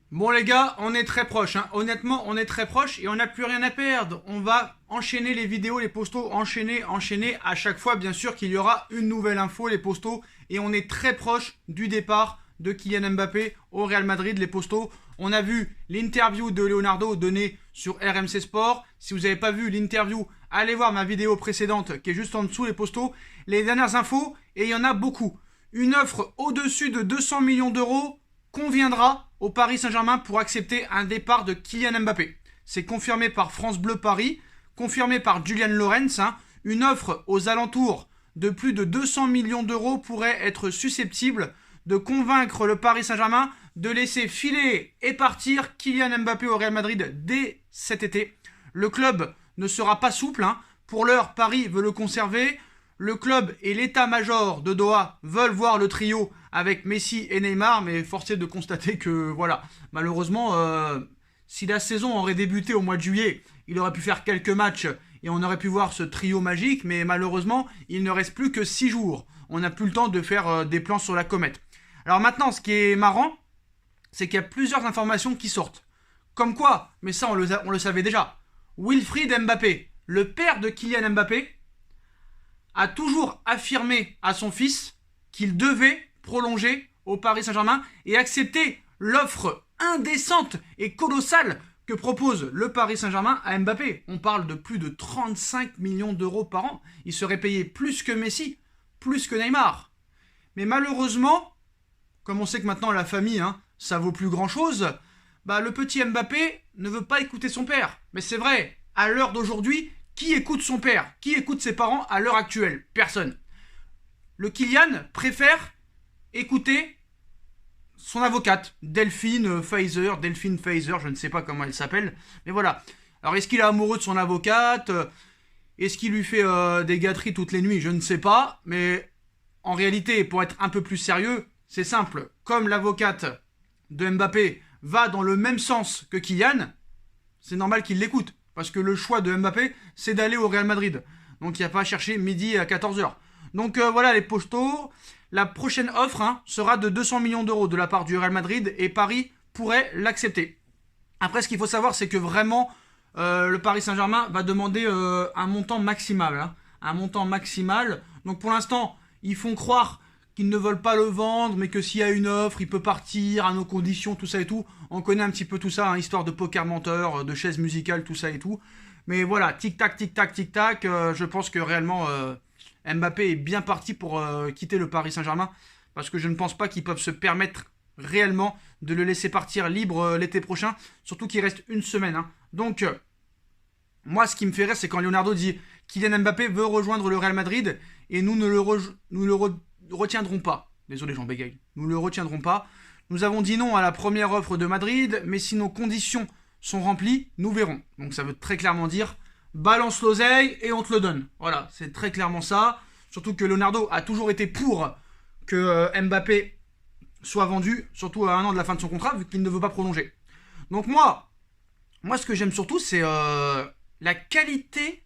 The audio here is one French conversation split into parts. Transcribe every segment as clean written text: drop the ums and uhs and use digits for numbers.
Bon les gars, on est très proche, hein. Honnêtement, on est très proche et on n'a plus rien à perdre. On va enchaîner les vidéos, les postos, enchaîner à chaque fois, bien sûr qu'il y aura une nouvelle info, les postos, et on est très proche du départ de Kylian Mbappé au Real Madrid, les postos. On a vu l'interview de Leonardo donnée sur RMC Sport. Si vous n'avez pas vu l'interview, allez voir ma vidéo précédente qui est juste en dessous, les postos. Les dernières infos, et il y en a beaucoup. Une offre au-dessus de 200 millions d'euros conviendra au Paris Saint-Germain pour accepter un départ de Kylian Mbappé. C'est confirmé par France Bleu Paris, confirmé par Julian Lorenz. Une offre aux alentours de plus de 200 millions d'euros pourrait être susceptible de convaincre le Paris Saint-Germain de laisser filer et partir Kylian Mbappé au Real Madrid dès cet été. Le club ne sera pas souple. Pour l'heure, Paris veut le conserver. Le club et l'état-major de Doha veulent voir le trio avec Messi et Neymar, mais force est de constater que, voilà, malheureusement, si la saison aurait débuté au mois de juillet, il aurait pu faire quelques matchs et on aurait pu voir ce trio magique, mais malheureusement, il ne reste plus que 6 jours. On n'a plus le temps de faire des plans sur la comète. Alors maintenant, ce qui est marrant, c'est qu'il y a plusieurs informations qui sortent. Comme quoi, mais ça on le savait déjà, Wilfried Mbappé, le père de Kylian Mbappé, a toujours affirmé à son fils qu'il devait prolonger au Paris Saint-Germain et accepter l'offre indécente et colossale que propose le Paris Saint-Germain à Mbappé. On parle de plus de 35 millions d'euros par an. Il serait payé plus que Messi, plus que Neymar. Mais malheureusement, comme on sait que maintenant la famille, ça vaut plus grand-chose, le petit Mbappé ne veut pas écouter son père. Mais c'est vrai, à l'heure d'aujourd'hui, qui écoute son père? Qui écoute ses parents à l'heure actuelle? Personne. Le Kylian préfère écouter son avocate, Delphine Fazer, je ne sais pas comment elle s'appelle, mais voilà. Alors est-ce qu'il est amoureux de son avocate? Est-ce qu'il lui fait des gâteries toutes les nuits? Je ne sais pas, mais en réalité, pour être un peu plus sérieux, c'est simple. Comme l'avocate de Mbappé va dans le même sens que Kylian, c'est normal qu'il l'écoute. Parce que le choix de Mbappé, c'est d'aller au Real Madrid. Donc il n'y a pas à chercher midi à 14h. Donc voilà les postos. La prochaine offre sera de 200 millions d'euros de la part du Real Madrid et Paris pourrait l'accepter. Après, ce qu'il faut savoir, c'est que vraiment, le Paris Saint-Germain va demander un montant maximal. Un montant maximal. Donc pour l'instant, ils font croire qu'ils ne veulent pas le vendre, mais que s'il y a une offre, il peut partir à nos conditions, tout ça et tout. On connaît un petit peu tout ça, histoire de poker menteur, de chaise musicale, tout ça et tout. Mais voilà, tic-tac, tic-tac, tic-tac, je pense que réellement Mbappé est bien parti pour quitter le Paris Saint-Germain, parce que je ne pense pas qu'ils peuvent se permettre réellement de le laisser partir libre l'été prochain, surtout qu'il reste une semaine. Donc, moi, ce qui me fait rire, c'est quand Leonardo dit Kylian Mbappé veut rejoindre le Real Madrid, et nous ne le retiendrons pas. Désolé, Jean bégaye. Nous ne le retiendrons pas. Nous avons dit non à la première offre de Madrid, mais si nos conditions sont remplies, nous verrons. Donc ça veut très clairement dire balance l'oseille et on te le donne. Voilà, c'est très clairement ça. Surtout que Leonardo a toujours été pour que Mbappé soit vendu, surtout à un an de la fin de son contrat, vu qu'il ne veut pas prolonger. Donc moi ce que j'aime surtout, c'est la qualité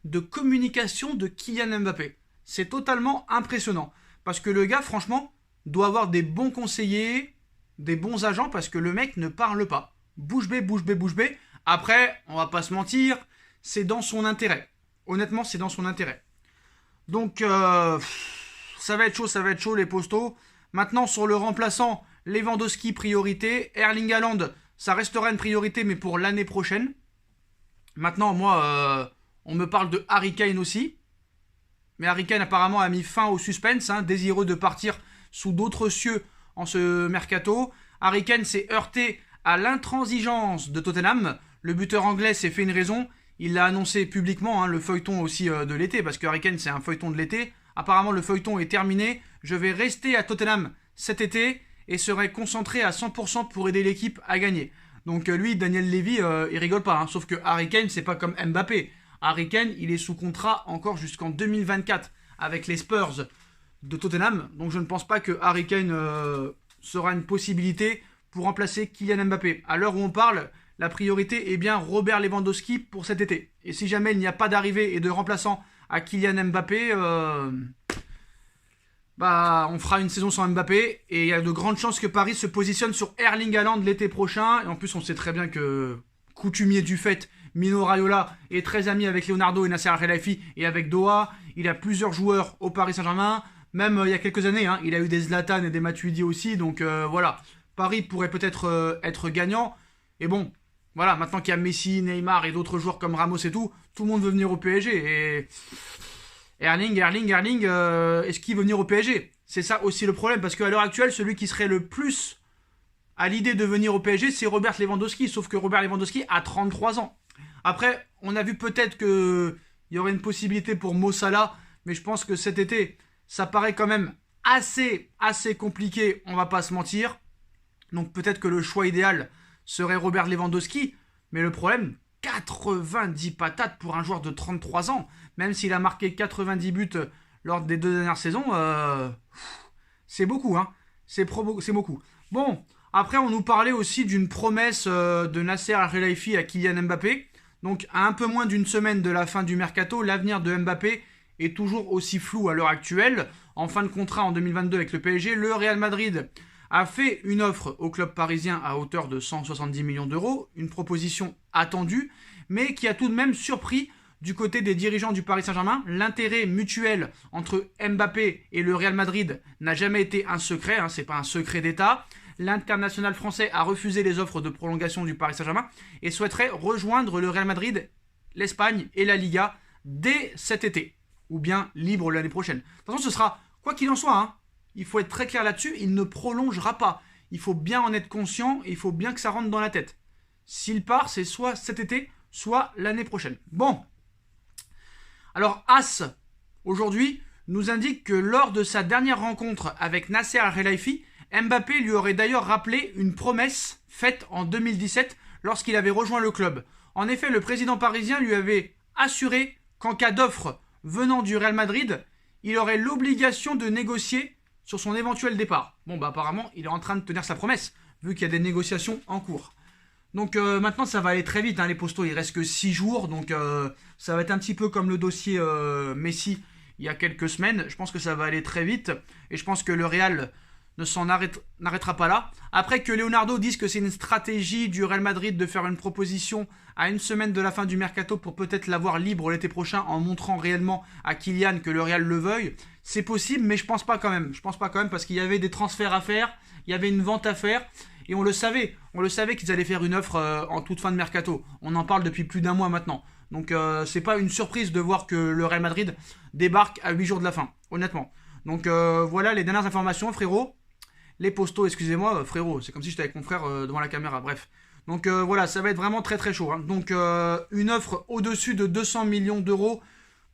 de communication de Kylian Mbappé. C'est totalement impressionnant. Parce que le gars, franchement, doit avoir des bons conseillers, des bons agents, parce que le mec ne parle pas. Bouche bée, bouche bée, bouche bée. Après, on va pas se mentir, c'est dans son intérêt. Honnêtement, c'est dans son intérêt. Donc, ça va être chaud, les postos. Maintenant, sur le remplaçant, Lewandowski, priorité. Erling Haaland, ça restera une priorité, mais pour l'année prochaine. Maintenant, moi, on me parle de Harry Kane aussi. Mais Harry Kane apparemment a mis fin au suspense, désireux de partir sous d'autres cieux en ce mercato. Harry Kane s'est heurté à l'intransigeance de Tottenham. Le buteur anglais s'est fait une raison. Il l'a annoncé publiquement, le feuilleton aussi de l'été, parce que Harry Kane c'est un feuilleton de l'été. Apparemment le feuilleton est terminé. Je vais rester à Tottenham cet été et serai concentré à 100% pour aider l'équipe à gagner. Donc lui, Daniel Levy, il rigole pas. Sauf que Harry Kane, c'est pas comme Mbappé. Harry Kane, il est sous contrat encore jusqu'en 2024 avec les Spurs de Tottenham. Donc je ne pense pas que Harry Kane sera une possibilité pour remplacer Kylian Mbappé. À l'heure où on parle, la priorité est bien Robert Lewandowski pour cet été. Et si jamais il n'y a pas d'arrivée et de remplaçant à Kylian Mbappé, bah, on fera une saison sans Mbappé. Et il y a de grandes chances que Paris se positionne sur Erling Haaland l'été prochain. Et en plus, on sait très bien que, coutumier du fait, Mino Raiola est très ami avec Leonardo et Nasser Al-Khelaifi et avec Doha. Il a plusieurs joueurs au Paris Saint-Germain. Même il y a quelques années, hein, il a eu des Zlatan et des Matuidi aussi. Donc voilà, Paris pourrait peut-être être gagnant. Et bon, voilà, maintenant qu'il y a Messi, Neymar et d'autres joueurs comme Ramos et tout le monde veut venir au PSG. Et Erling, est-ce qu'il veut venir au PSG? C'est ça aussi le problème, parce qu'à l'heure actuelle, celui qui serait le plus à l'idée de venir au PSG, c'est Robert Lewandowski. Sauf que Robert Lewandowski a 33 ans. Après, on a vu peut-être qu'il y aurait une possibilité pour Mo Salah, mais je pense que cet été, ça paraît quand même assez compliqué, on va pas se mentir. Donc peut-être que le choix idéal serait Robert Lewandowski, mais le problème, 90 patates pour un joueur de 33 ans, même s'il a marqué 90 buts lors des 2 dernières saisons, c'est beaucoup, hein. C'est beaucoup. Bon, après on nous parlait aussi d'une promesse de Nasser Al-Khelaifi à Kylian Mbappé. Donc à un peu moins d'une semaine de la fin du mercato, l'avenir de Mbappé est toujours aussi flou à l'heure actuelle. En fin de contrat en 2022 avec le PSG, le Real Madrid a fait une offre au club parisien à hauteur de 170 millions d'euros, une proposition attendue, mais qui a tout de même surpris du côté des dirigeants du Paris Saint-Germain. L'intérêt mutuel entre Mbappé et le Real Madrid n'a jamais été un secret, hein, c'est pas un secret d'État. L'international français a refusé les offres de prolongation du Paris Saint-Germain et souhaiterait rejoindre le Real Madrid, l'Espagne et la Liga dès cet été, ou bien libre l'année prochaine. De toute façon, ce sera, quoi qu'il en soit, hein, il faut être très clair là-dessus, il ne prolongera pas. Il faut bien en être conscient et il faut bien que ça rentre dans la tête. S'il part, c'est soit cet été, soit l'année prochaine. Bon. Alors, As, aujourd'hui, nous indique que lors de sa dernière rencontre avec Nasser Al-Khelaifi, Mbappé lui aurait d'ailleurs rappelé une promesse faite en 2017 lorsqu'il avait rejoint le club. En effet, le président parisien lui avait assuré qu'en cas d'offre venant du Real Madrid, il aurait l'obligation de négocier sur son éventuel départ. Bon, bah apparemment, il est en train de tenir sa promesse, vu qu'il y a des négociations en cours. Donc maintenant, ça va aller très vite, hein, les postos, il reste que 6 jours, donc ça va être un petit peu comme le dossier Messi il y a quelques semaines. Je pense que ça va aller très vite, et je pense que le Real n'arrêtera pas là. Après que Leonardo dise que c'est une stratégie du Real Madrid de faire une proposition à une semaine de la fin du mercato pour peut-être l'avoir libre l'été prochain en montrant réellement à Kylian que le Real le veuille, c'est possible, mais je pense pas quand même. Je pense pas quand même parce qu'il y avait des transferts à faire, il y avait une vente à faire, et on le savait qu'ils allaient faire une offre en toute fin de mercato. On en parle depuis plus d'un mois maintenant. Donc c'est pas une surprise de voir que le Real Madrid débarque à 8 jours de la fin, honnêtement. Donc voilà les dernières informations, frérot. Les postos, excusez-moi, frérot, c'est comme si j'étais avec mon frère devant la caméra, bref. Donc voilà, ça va être vraiment très très chaud, hein. Donc une offre au-dessus de 200 millions d'euros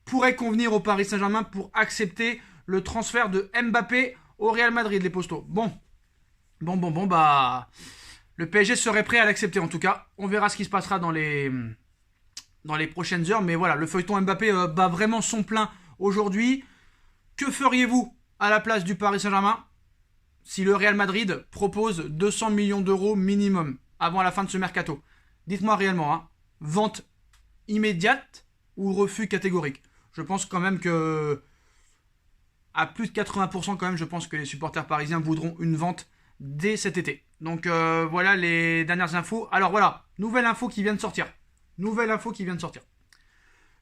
pourrait convenir au Paris Saint-Germain pour accepter le transfert de Mbappé au Real Madrid, les postos. Bon, bah... Le PSG serait prêt à l'accepter en tout cas. On verra ce qui se passera dans les prochaines heures. Mais voilà, le feuilleton Mbappé bat vraiment son plein aujourd'hui. Que feriez-vous à la place du Paris Saint-Germain si le Real Madrid propose 200 millions d'euros minimum avant la fin de ce mercato? Dites-moi réellement, hein, vente immédiate ou refus catégorique? Je pense quand même que à plus de 80% quand même, je pense que les supporters parisiens voudront une vente dès cet été. Donc voilà les dernières infos. Alors voilà, nouvelle info qui vient de sortir.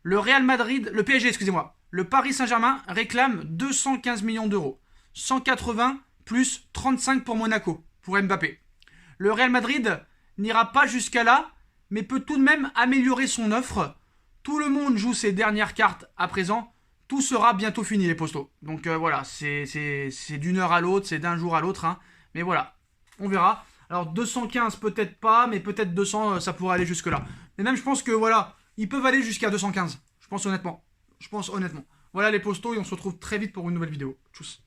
Le Real Madrid, le PSG, excusez-moi. Le Paris Saint-Germain réclame 215 millions d'euros. 180 plus 35 pour Monaco, pour Mbappé. Le Real Madrid n'ira pas jusqu'à là, mais peut tout de même améliorer son offre. Tout le monde joue ses dernières cartes à présent. Tout sera bientôt fini, les postos. Donc voilà, c'est d'une heure à l'autre, c'est d'un jour à l'autre, hein. Mais voilà, on verra. Alors 215 peut-être pas, mais peut-être 200, ça pourrait aller jusque là. Mais même je pense que voilà, ils peuvent aller jusqu'à 215. Je pense honnêtement. Voilà les postos et on se retrouve très vite pour une nouvelle vidéo. Tchuss.